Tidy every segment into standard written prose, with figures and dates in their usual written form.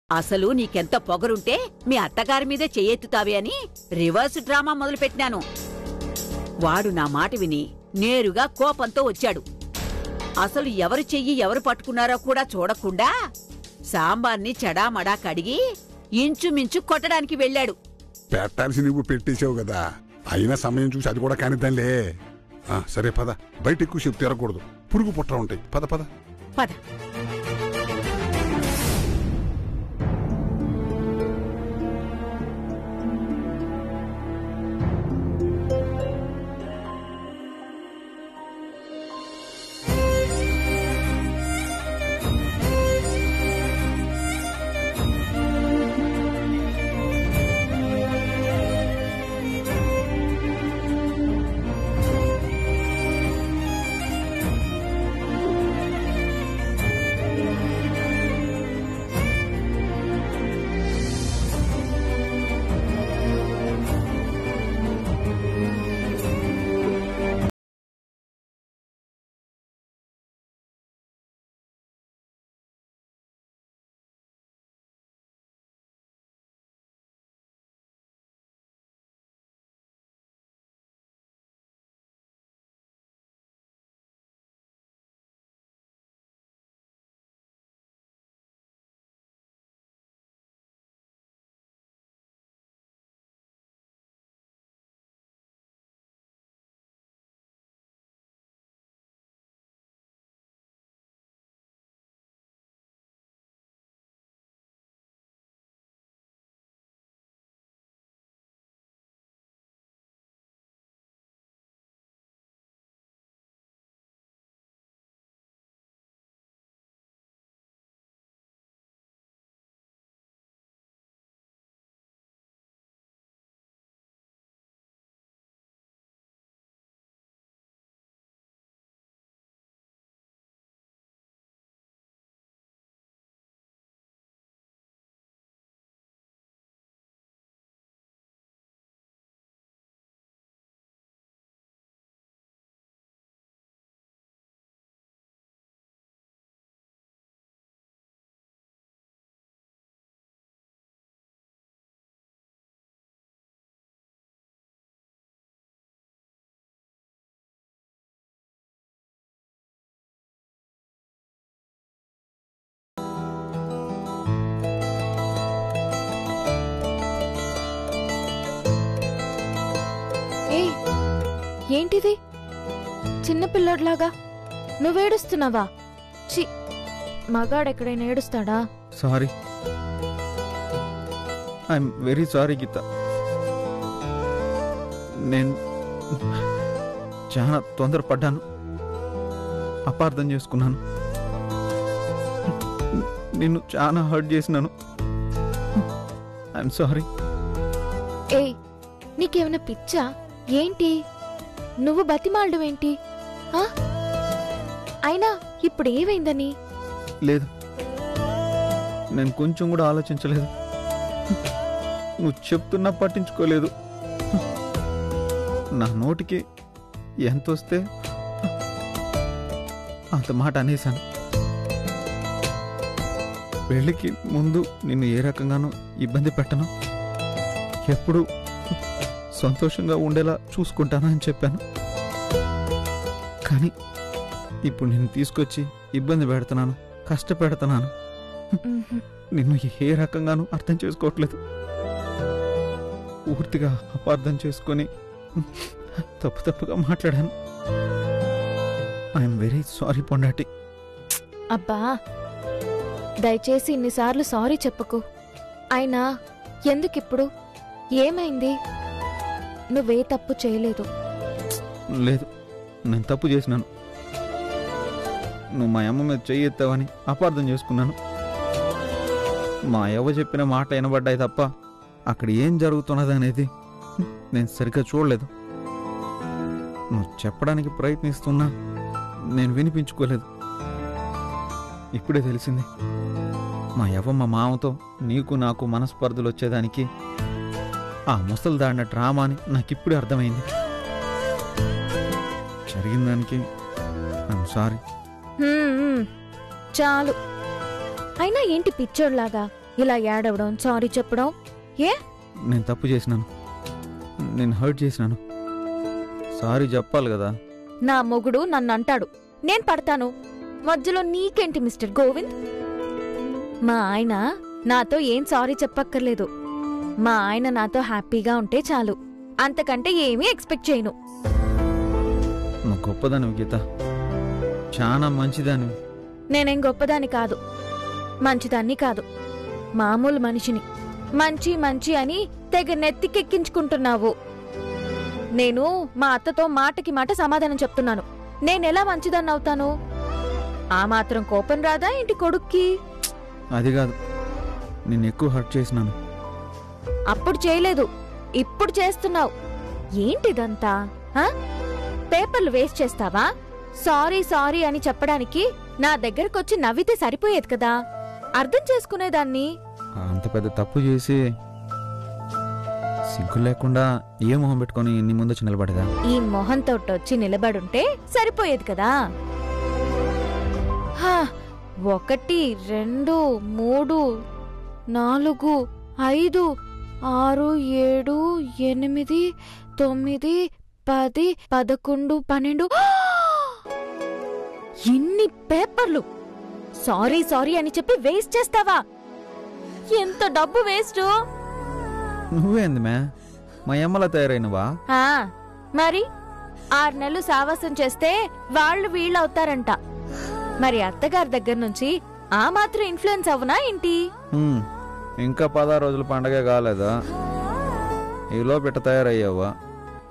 అసలు నీకెంత పొగరుంటే మీ అత్తగారి మీదే చెయ్యెత్తుతావి అని రివర్స్ డ్రామా మొదలుపెట్టినాను. వాడు నా మాట విని నేరుగా కోపంతో వచ్చాడు. అసలు ఎవరు చెయ్యి ఎవరు పట్టుకున్నారో కూడా చూడకుండా సాంబార్ని చెడామడా కడిగి ఇంచుమించు కొట్టడానికి వెళ్ళాడు. పెట్టాల్సి నువ్వు పెట్టేశావు కదా, అయినా సమయం చూసి అది కూడా కానిద్దాంలే. సరే పద, బయట ఎక్కువసేపు తిరగకూడదు, పురుగు పుట్ర ఉంటాయి. పద పద పద. ఏంటిది చిన్నపిల్లడ్లాగా నువ్వేడుస్తున్నావా? చి, మగాడెక్కడైనా ఏడుస్తాడా? సారీ, ఐఎమ్ వెరీ సారీ గీత. నేను చాలా తొందరపడ్డాను, అపార్థం చేసుకున్నాను, నిన్ను చాలా హర్ట్ చేసినాను. I'm sorry. ఏయ్, నీకేమైనా పిచ్చా ఏంటి? నువ్వు బతిమాలడమేంటి? అయినా ఇప్పుడు ఏమైందని? లేదు, నేను కొంచెం కూడా ఆలోచించలేదు. నువ్వు చెప్తున్నా పట్టించుకోలేదు. నా నోటికి ఎంతొస్తే అంత మాట అనేశాను. పెళ్ళికి ముందు నిన్ను ఏ రకంగానూ ఇబ్బంది పెట్టను, ఎప్పుడు సంతోషంగా ఉండేలా చూసుకుంటాను అని చెప్పాను. కానీ ఇప్పుడు నిన్ను తీసుకొచ్చి ఇబ్బంది పెడుతున్నాను, కష్టపెడుతున్నాను. నిన్ను ఏ రకంగానూ అర్థం చేసుకోవట్లేదు. పూర్తిగా అపార్థం చేసుకొని తప్పుగా మాట్లాడాను. ఐఎమ్ వెరీ సారీ పొండాటి. అబ్బా, దయచేసి ఇన్నిసార్లు సారీ చెప్పకు. అయినా ఎందుకిప్పుడు? ఏమైంది? నువ్వే తప్పు చేయలేదు. లేదు, నేను తప్పు చేసినాను. నువ్వు మా అమ్మ మీద చెయ్యి ఎత్తావని అపార్థం చేసుకున్నాను. మా అవ్వ చెప్పిన మాట వినబడ్డాయి తప్ప అక్కడ ఏం జరుగుతున్నది అనేది నేను సరిగ్గా చూడలేదు. నువ్వు చెప్పడానికి ప్రయత్నిస్తున్నా నేను వినిపించుకోలేదు. ఇప్పుడే తెలిసింది, మా అవ్వ మా మామతో నీకు నాకు మనస్పర్ధలు వచ్చేదానికి ఆ ముసలు దాడిన డ్రామా అని నాకిప్పుడే అర్థమైంది. జరిగిన దానికి ఐఎమ్ సారీ. చాలు. అయినా ఏంటి పిచ్చోడ్లాగా ఇలా ఏడవడం సారీ చెప్పడం ఏ నేను తప్పు చేసినాను, నేను హర్ట్ చేసినాను. సారీ చెప్పాలి కదా. నా మొగుడు నన్ను అంటాడు, నేను పడతాను. మధ్యలో నీకేంటి మిస్టర్ గోవింద్? మా ఆయన నాతో ఏం సారీ చెప్పక్కర్లేదు. మా ఆయన నాతో హ్యాపీగా ఉంటే చాలు, అంతకంటే ఏమీ ఎక్స్పెక్ట్ చేయను. నువ్వు గొప్పదానివి గీత, చాలా మంచిదానివి. నేనేం గొప్పదాన్ని కాదు, మంచిదాన్ని కాదు, మామూలు మనిషిని. మంచి మంచి అని తెగ నెత్తికెక్కించుకుంటున్నావు. నేను మా అత్తతో మాటకి మాట సమాధానం చెప్తున్నాను. నేనెలా మంచిదాన్ని అవుతాను? ఆ మాత్రం కోపం రాదా ఏంటి కొడుక్కి? అది కాదు, నేను ఎక్కువ హర్ట్ చేసినాను. అప్పుడు చేయలేదు, ఇప్పుడు చేస్తున్నావు. ఏంటిదంతా? పేపర్లు వేస్ట్ చేస్తావా? సారీ సారీ అని చెప్పడానికి నా దగ్గరకొచ్చి నవ్వితే సరిపోయేది కదా, అర్థం చేసుకునేదాన్ని. అంత పెద్ద తప్పు చేసి సిగ్గు లేకుండా ఏ మొహం పెట్టుకొని నీ ముందొచ్చి నిలబడేదా? ఈ మొహంతోటొచ్చి నిలబడుంటే సరిపోయేది కదా. 1 2 3 4 5 6 7 8 9 10 11 12 ఇన్ని పేపర్లు సారీ సారీ అని చెప్పి వేస్ట్ చేస్తావా? ఎంత డబ్బు వేస్ట్! నువ్వేంది మా అమ్మలా తయారైనవా? మరి 6 నెలలు సావాసం చేస్తే వాళ్ళు వీళ్ళవుతారంట. మరి అత్తగారి దగ్గర నుంచి ఆ మాత్రం ఇన్ఫ్లుయెన్స్ అవునా ఏంటి? ఇంకా 16 రోజుల పండగ కాలేదా? ఈలో పెట్ట తయారయ్యావా?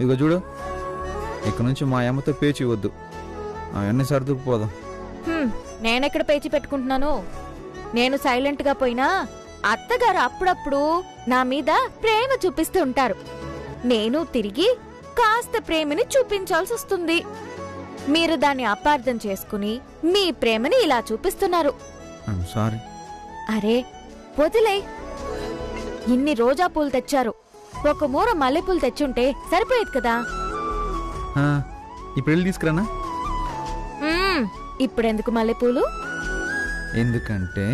ఇగో చూడు, ఇక నుంచి మా అమ్మతో పేచి వద్దు, అవన్నీ సర్దుకుపోదాం. నేనెక్కడ పేచి పెట్టుకుంటున్నాను? నేను సైలెంట్ గా పోయినా అత్తగారు అప్పుడప్పుడు నా మీద ప్రేమ చూపిస్తూ ఉంటారు. నేను తిరిగి కాస్త ప్రేమని చూపించాల్సి వస్తుంది. మీరు దాన్ని అపార్థం చేసుకుని మీ ప్రేమని ఇలా చూపిస్తున్నారు. సారీ. అరే వదిలే, ఇన్ని రోజా పూలు తెచ్చారు, ఒక మూర మల్లెపూలు తెచ్చుంటే సరిపోయేది కదా. ఇప్పుడు వెళ్ళి తీసుకురానా? ఇప్పుడెందుకు మల్లెపూలు? ఎందుకంటే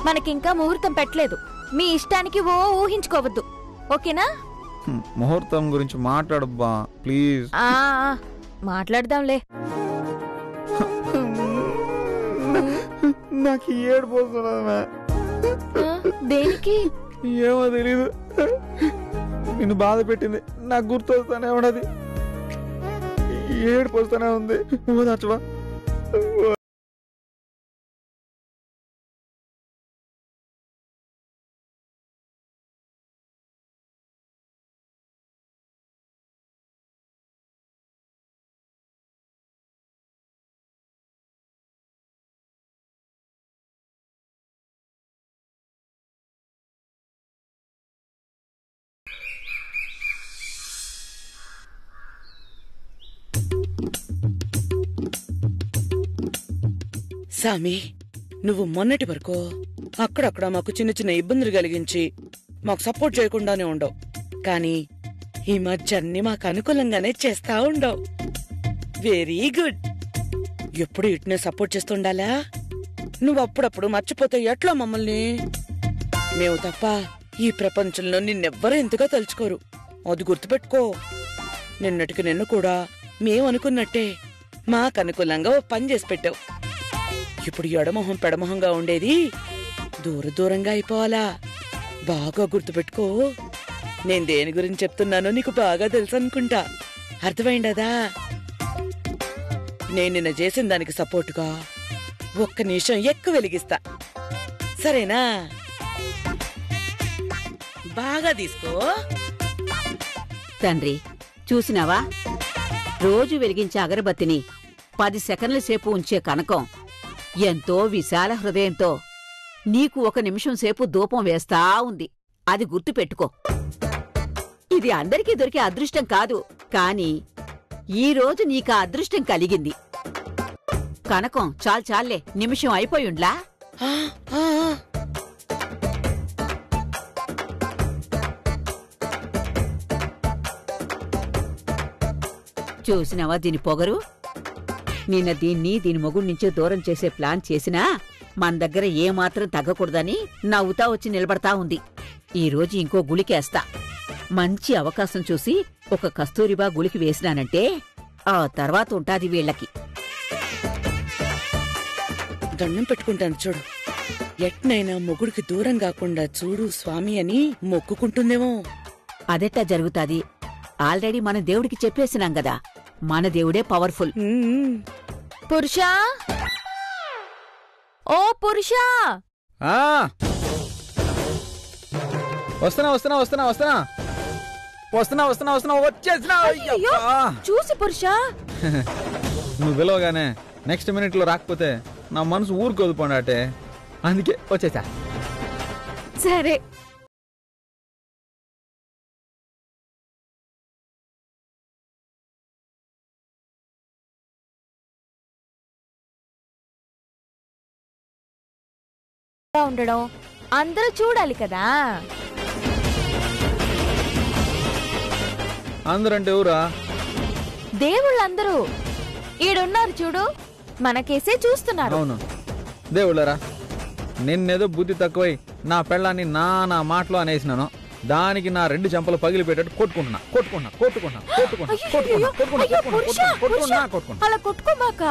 మనకింకా ముహూర్తం పెట్టలేదు. మీ ఇష్టానికి ఊహించుకోవద్దు, ఓకేనా? ముహూర్తం గురించి మాట్లాడబ్బా ప్లీజ్. మాట్లాడదాంలే. నాకు ఏడిపోతున్నా. దేనికి? ఏమో తెలీదు, నిన్ను బాధ పెట్టింది నాకు గుర్తు వస్తానే ఉన్నది, ఏడిపోతానే ఉంది. ఓదార్చవా? సామి, నువ్వు మొన్నటి వరకు అక్కడక్కడ మాకు చిన్న చిన్న ఇబ్బందులు కలిగించి మాకు సపోర్ట్ చేయకుండానే ఉండవు. కానీ ఈ మధ్య అన్ని మాకు అనుకూలంగానే చేస్తా ఉండవు. Very good. ఎప్పుడు ఇట్నే సపోర్ట్ చేస్తుండాలా? నువ్వు అప్పుడప్పుడు మర్చిపోతే ఎట్లా మమ్మల్ని? మేము తప్ప ఈ ప్రపంచంలో నిన్నెవ్వరూ ఎంతగా తలుచుకోరు, అది గుర్తుపెట్టుకో. నిన్నటికి నిన్ను కూడా మేమనుకున్నట్టే మాకనుకూలంగా ఓ పని చేసి పెట్టావు. ఇప్పుడు ఎడమొహం పెడమొహంగా ఉండేది దూరంగా అయిపోవాలా? బాగా గుర్తుపెట్టుకో. నేను దేని గురించి చెప్తున్నానో నీకు బాగా తెలుసు అనుకుంటా. అర్థమైండదా? నేను నిన్న చేసిన దానికి సపోర్టుగా 1 నిమిషం ఎక్కువ వెలిగిస్తా, సరేనా? బాగా తీసుకో. తండ్రి చూసినావా, రోజు వెలిగించే అగరబత్తిని 10 సెకండ్ల సేపు ఉంచే కనకం ఎంతో విశాల హృదయంతో నీకు 1 నిమిషం సేపు ధూపం వేస్తా ఉంది. అది గుర్తుపెట్టుకో. ఇది అందరికీ దొరికే అదృష్టం కాదు, కాని ఈరోజు నీకా అదృష్టం కలిగింది. కనకం చాలే, నిమిషం అయిపోయుండ్లా. చూసినావా దీని పొగరు? నిన్న దీన్ని దీని మొగుడి నుంచి దూరం చేసే ప్లాన్ చేసినా మన దగ్గర ఏమాత్రం తగ్గకూడదని నవ్వుతా వచ్చి నిలబడతా ఉంది. ఈరోజు ఇంకో గుళికేస్తా. మంచి అవకాశం చూసి ఒక కస్తూరిబా గుళికి వేసినానంటే ఆ తర్వాత ఉంటాది వీళ్ళకి. దండం పెట్టుకుంటాను చూడు. ఎట్నైనా మొగుడికి దూరం కాకుండా చూడు స్వామి అని మొక్కుకుంటుందేమో. అదెట్టా జరుగుతాది? ఆల్రెడీ మన దేవుడికి చెప్పేసినాం గదా, మన దేవుడే పవర్ఫుల్. పురుషా, ఓ పురుషా! ఆ వస్తున్నా వస్తున్నా వస్తున్నా వస్తున్నా వస్తున్నా వస్తున్నా వస్తున్నా వచ్చేసినా. అయ్యయ్యో, చూసి పురుషా. నువ్వు పిలవగానే నెక్స్ట్ మినిట్ లో రాకపోతే నా మనసు ఊరుకోదుపోండాటే, అందుకే వచ్చేసా. సరే. ఉండడం అందరూ చూడాలి కదా. అందరంటే ఎవరా? దేవుళ్ళందరూ ఈడున్నారు చూడు, మనకేసే చూస్తున్నారు. అవును, దేవుళ్ళరా. నిన్నేదో బుద్ధి తక్కువై నా పెళ్ళాన్ని నా మాటలో అనేసినాను. దానికి నా 2 చెంపలు పగిలిపెట్టట్టు కొట్టుకుంటున్నా కొట్టుకుంటున్నా కొట్టుకుంటున్నా కొట్టుకుంటున్నా కొట్టుకుంటున్నా కొట్టుకుంటున్నా కొట్టుకుంటున్నా కొట్టుకుంటున్నా. అలా కొట్టుకోమాక.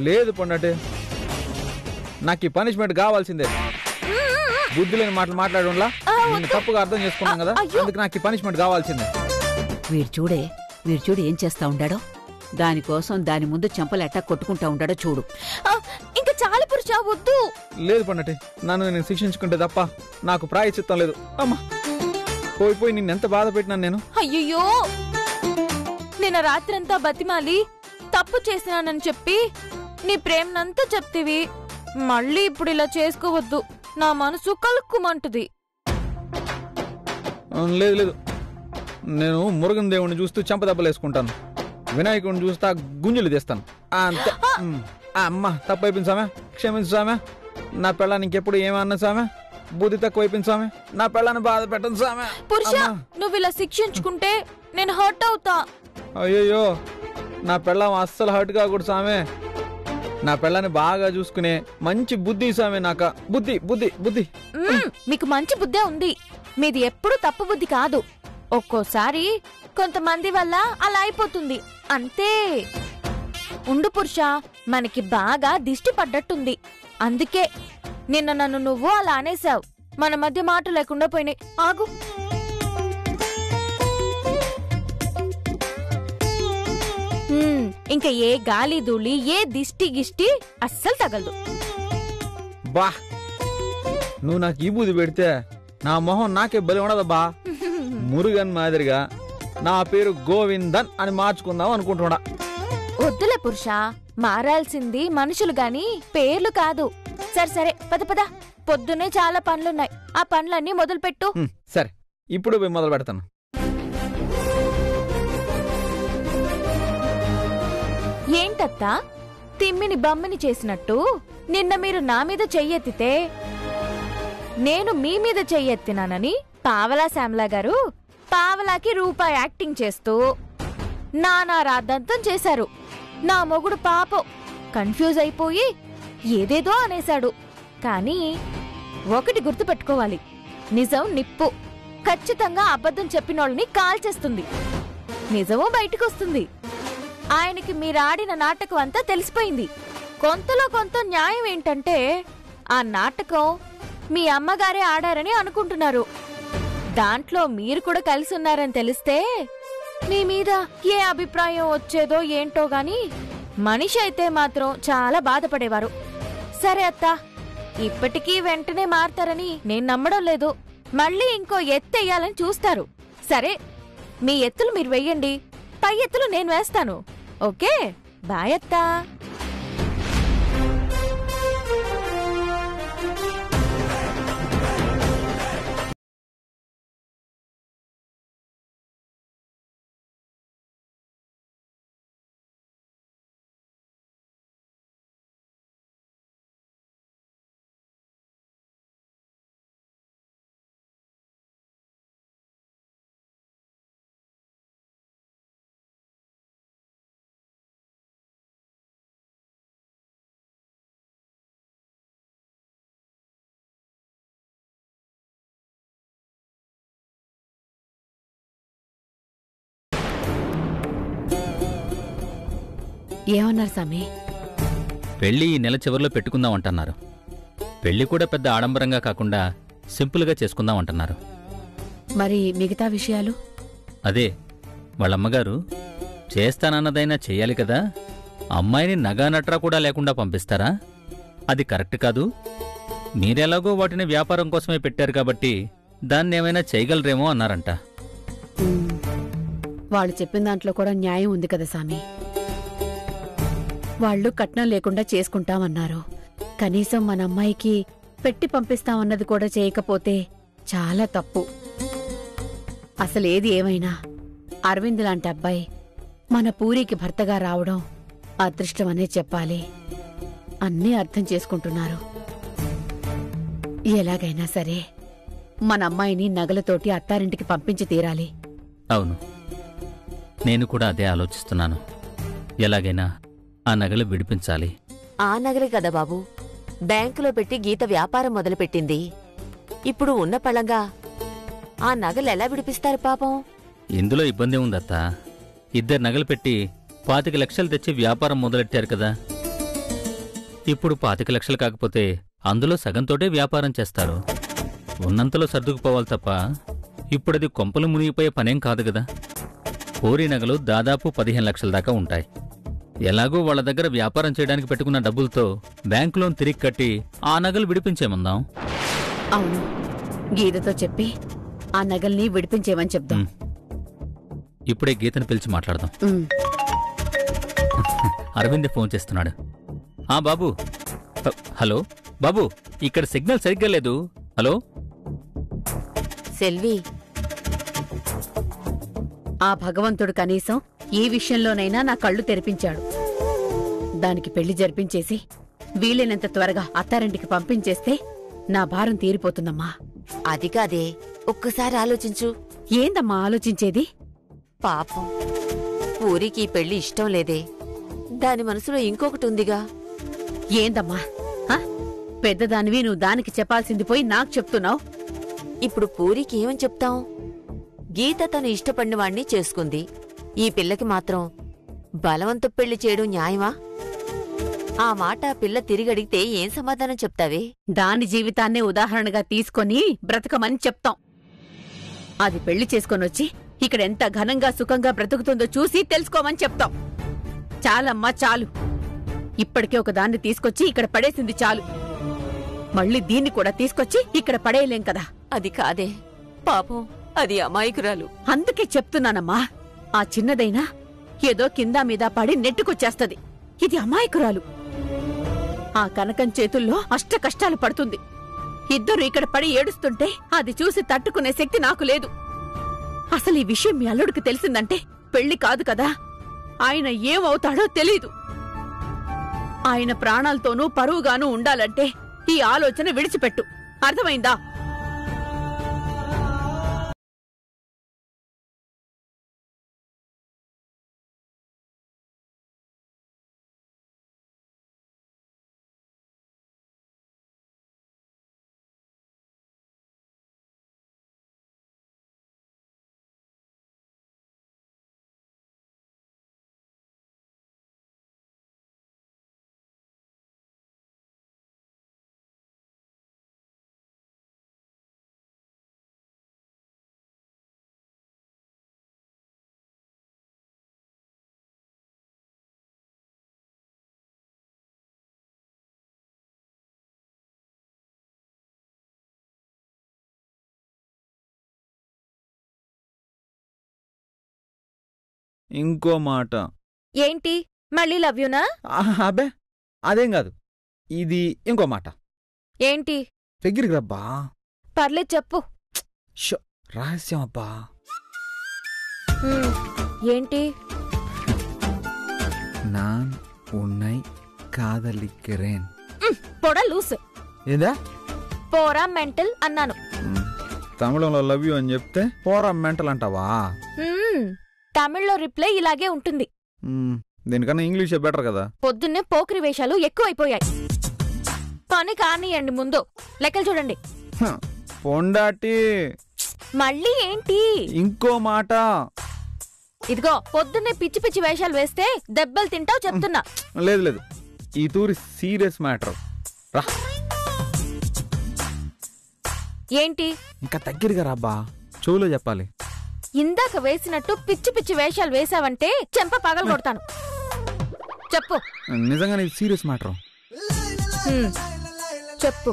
లేదు పొండటే, నాకు ఈ పనిష్మెంట్ కావాల్సిందే. బుద్ధి లేని మాటలు మాట్లాడులా నేను తప్పుగా అర్థం చేసుకున్నాం కదా, అందుకు నాకు ఈ పనిష్మెంట్ కావాల్సిందే. వీడు చూడు ఏం చేస్తా ఉండాడో. దానికోసం దాని ముందు చెంపలు ఎట్టా కొట్టుకుంటా ఉండాడో చూడు. ఇంకా చాలా పురుషా, వద్దు. లేదు పండటి, నన్ను నేను శిక్షించుకుంటే తప్ప నాకు ప్రాయశ్చిత్తం లేదు. అమ్మా, పోయి నిన్నెంత బాధ పెట్టినాను నేను. అయ్యయ్యో, నిన్న రాత్రంతా బతిమాలి తప్పు చేసినానని చెప్పి నీ ప్రేమనంతా చెప్తివి. మళ్ళీ ఇప్పుడు ఇలా చేసుకోవద్దు, నా మనసు కలుక్కుమంటుంది. లేదు లేదు, నేను మురుగన్ దేవుణ్ణి చూస్తూ చెంపదెబ్బలేసుకుంటాను, వినాయకుడిని చూస్తా గుంజులు తీస్తాను అంతే. అమ్మా, తప్పు అయిపోయింది సామె, క్షమించు సామె. నా పెళ్ళాన్ని ఇంకెప్పుడు ఏమన్నా సామె, బుద్ధి తక్కువ అయిపోయింది సామె. నా పెళ్ళాన్ని బాధ పెట్టను సామె. పురుషా, నువ్వు ఇలా శిక్షించుకుంటే నేను హర్ట్ అవుతా. అయ్యయ్యో, నా పెళ్ళాం అస్సలు హర్ట్ కాకూడదు సామె. నా పెళ్ళాన్ని బాగా చూసుకునే మంచి బుద్ధి సామె. నాక బుద్ధి బుద్ధి బుద్ధి. మీకు మంచి బుద్ధే ఉంది, మీది ఎప్పుడు తప్పు బుద్ధి కాదు. ఒక్కోసారి కొంతమంది వల్ల అలా అయిపోతుంది అంతే. ఉండు పురుషా, మనకి బాగా దిష్టి పడ్డట్టుంది, అందుకే నిన్న నన్ను నువ్వు అలా అనేసావు. మన మధ్య మాట లేకుండా పోయినాయి. ఆగు. ఇంకా ఏ గాలి ధూళి, ఏ దిష్టి గిష్టి అస్సలు తగలదు. బా, నువ్వు నాకు ఈ బుద్ధి పెడితే నా మొహం నాకే బలి ఉండదబ్బా. మురుగన్ మాదిరిగా నా పేరు గోవిందన్ అని మార్చుకుందాం అనుకుంటున్నా. వద్దులే పురుషా, మారాల్సింది మనుషులు గాని పేర్లు కాదు. సరే సరే, పద పద, పొద్దున్నే చాలా పనులున్నాయి, ఆ పనులన్నీ మొదలుపెట్టు. సరే, ఇప్పుడు పోయి మొదలు పెడతాను. ఏంటత్తా తిమ్మిని బమ్మిని చేసినట్టు నిన్న మీరు నా మీద చెయ్యెత్తితే నేను మీ మీద చెయ్యెత్తినానని పావలా శ్యామలా గారు పావలాకి రూపాయి యాక్టింగ్ చేస్తూ నానా రాద్దంతం చేశారు. నా మొగుడు పాపం కన్ఫ్యూజ్ అయిపోయి ఏదేదో అనేశాడు. కానీ ఒకటి గుర్తుపెట్టుకోవాలి, నిజం నిప్పు, ఖచ్చితంగా అబద్ధం చెప్పినోళ్ళని కాల్చేస్తుంది. నిజమూ బయటకొస్తుంది. ఆయనకి మీరాడిన నాటకం అంతా తెలిసిపోయింది. కొంతలో కొంత న్యాయం ఏంటంటే ఆ నాటకం మీ అమ్మగారే ఆడారని అనుకుంటున్నారు. దాంట్లో మీరు కూడా కలిసి ఉన్నారని తెలిస్తే మీ మీద ఏ అభిప్రాయం వచ్చేదో ఏంటో గాని మనిషి అయితే మాత్రం చాలా బాధపడేవారు. సరే అత్తా, ఇప్పటికీ వెంటనే మారతారని నేను నమ్మడం లేదు. మళ్ళీ ఇంకో ఎత్తెయ్యాలని చూస్తారు. సరే, మీ ఎత్తులు మీరు వెయ్యండి, పై ఎత్తులు నేను వేస్తాను. ఓకే, బాయ్ అత్తా. ఏమన్నారు సామి? పెళ్లి ఈ నెల చివరిలో పెట్టుకుందామంటున్నారు. పెళ్లి కూడా పెద్ద ఆడంబరంగా కాకుండా సింపుల్గా చేసుకుందామంటున్నారు. మరి మిగతా విషయాలు? అదే వాళ్ళమ్మగారు చేస్తానన్నదైనా చెయ్యాలి కదా. అమ్మాయిని నగా నట్రా కూడా లేకుండా పంపిస్తారా? అది కరెక్ట్ కాదు. మీరెలాగో వాటిని వ్యాపారం కోసమే పెట్టారు కాబట్టి దాన్నేమైనా చేయగలరేమో అన్నారంట. వాళ్ళు చెప్పిన దాంట్లో కూడా న్యాయం ఉంది కదా సామి. వాళ్ళు కట్నం లేకుండా చేసుకుంటామన్నారు. కనీసం మన అమ్మాయికి పెట్టి పంపిస్తామన్నది కూడా చేయకపోతే చాలా తప్పు. అసలేది ఏమైనా అరవింద్ లాంటి అబ్బాయి మన పూరికి భర్తగా రావడం అదృష్టమనే చెప్పాలి. అన్నీ అర్థం చేసుకుంటున్నారు. ఎలాగైనా సరే మన అమ్మాయిని నగలతోటి అత్తారింటికి పంపించి తీరాలి. అవును, నేను కూడా అదే ఆలోచిస్తున్నాను. ఎలాగైనా ఆ నగలు విడిపించాలి. ఆ నగలే కదా బాబు బ్యాంకులో పెట్టి గీత వ్యాపారం మొదలుపెట్టింది. ఇప్పుడు ఉన్న పళంగా ఆ నగలెలా విడిపిస్తారు పాపం? ఇందులో ఇబ్బంది ఉందత్తా. 2 నగలు పెట్టి 25 లక్షలు తెచ్చి వ్యాపారం మొదలెట్టారు కదా. ఇప్పుడు 25 లక్షలు కాకపోతే అందులో సగంతోటే వ్యాపారం చేస్తారు. ఉన్నంతలో సర్దుకుపోవాలి తప్ప ఇప్పుడది కొంపలు మునిగిపోయే పనేం కాదు కదా. పూరి నగలు దాదాపు 15 లక్షల దాకా ఉంటాయి. ఎలాగో వాళ్ళ దగ్గర వ్యాపారం చేయడానికి పెట్టుకున్న డబ్బులతో బ్యాంకు లోన్ తిరిగి కట్టి ఆ నగలు విడిపించేమందాం. అవును, గీతతో చెప్పి ఆ నగల్ని విడిపించేమని చెప్దాం. ఇప్పుడే గీతను పిలిచి మాట్లాడదాం. అరవింద్ ఫోన్ చేస్తున్నాడు. ఆ బాబు, హలో బాబు, ఇక్కడ సిగ్నల్ సరిగ్గా లేదు. హలో సెల్వి, ఆ భగవంతుడు కనీసం ఈ విషయంలోనైనా నా కళ్ళు తెరిపించాడు. దానికి పెళ్లి జరిపించేసి వీలైనంత త్వరగా అత్తారింటికి పంపించేస్తే నా భారం తీరిపోతుందమ్మా. అది కాదే, ఒక్కసారి ఆలోచించు. ఏందమ్మా ఆలోచించేది? పాపం పూరికి ఈ పెళ్లి ఇష్టం లేదే. దాని మనసులో ఇంకొకటి ఉందిగా. ఏందమ్మా హ? పెద్దదానివి నువ్వు దానికి చెప్పాల్సింది పోయి నాకు చెప్తున్నావు. ఇప్పుడు పూరికి ఏమని చెప్తాం? గీత తను ఇష్టపడిన వాణ్ణి చేసుకుంది. ఈ పిల్లకి మాత్రం బలవంత పెళ్లి చేయడం న్యాయమా? ఆ మాట ఆ పిల్ల తిరిగడిగితే ఏం సమాధానం చెప్తావే? దాని జీవితాన్నే ఉదాహరణగా తీసుకొని బ్రతకమని చెప్తాం. అది పెళ్లి చేసుకొనొచ్చి ఇక్కడెంత ఘనంగా సుఖంగా బ్రతుకుతుందో చూసి తెలుసుకోమని చెప్తాం. చాలమ్మా చాలు. ఇప్పటికే ఒక దాన్ని తీసుకొచ్చి ఇక్కడ పడేసింది చాలు. మళ్ళీ దీన్ని కూడా తీసుకొచ్చి ఇక్కడ పడేయలేం కదా. అది కాదే, పాపం అది అమాయకురాలు. అందుకే చెప్తున్నానమ్మా, ఆ చిన్నదైనా ఏదో కింద మీద పడి నెట్టుకొచ్చేస్తది. ఇది అమాయకురాలు. ఆ కనకం చేతుల్లో అష్ట కష్టాలు పడుతుంది. ఇద్దరు ఇక్కడ పడి ఏడుస్తుంటే అది చూసి తట్టుకునే శక్తి నాకు లేదు. అసలు ఈ విషయం మీ అల్లుడికి తెలిసిందంటే పెళ్లి కాదు కదా, ఆయన ఏమవుతాడో తెలీదు. ఆయన ప్రాణాలతోనూ పరువుగానూ ఉండాలంటే ఈ ఆలోచన విడిచిపెట్టు. అర్థమైందా? ఇంకో మాట. ఏంటి మళ్ళీ లవ్యూనా? అబ్బే అదేం కాదు, ఇది ఇంకో మాట. ఏంటి? దగ్గరికి రబ్బా. పర్లేదు చెప్పు. రహస్యం అబ్బా. ఏంటి? நான் உன்னை కాదలిக்கிறேன். పొడా లూస్. ఏదా? పోరా మెంటల్ అన్నాను. తమిళంలో లవ్ యూ అని చెప్తే పోరా మెంటల్ అంటావా? తమిళ్లో రిప్లై ఇలాగే ఉంటుంది. దీనికన్నా ఇంగ్లీషే బెటర్ కదా. పొద్దున్నే పోకిరి వేషాలు ఎక్కువైపోయాయి. పని కానియండి ముందు. లెక్కలు చూడండి. పొండాటి. మళ్ళీ ఏంటి? ఇంకో మాట. ఇదిగో పొద్దున్నే పిచ్చి పిచ్చి వేషాలు వేస్తే దెబ్బలు తింటావు చెప్తున్నా. లేదు లేదు, ఈ తూరి సీరియస్ మ్యాటర్. రా, ఏంటి ఇంకా దగ్గరగా రాబ్బా, చెవులో చెప్పాలి. ఇందాక వేసినట్టు పిచ్చి పిచ్చి వేషాలు వేసావంటే చెంప పగలు కొడతాను. చెప్పు. నిజంగానే ఇది సీరియస్ మ్యాటర్. చెప్పు.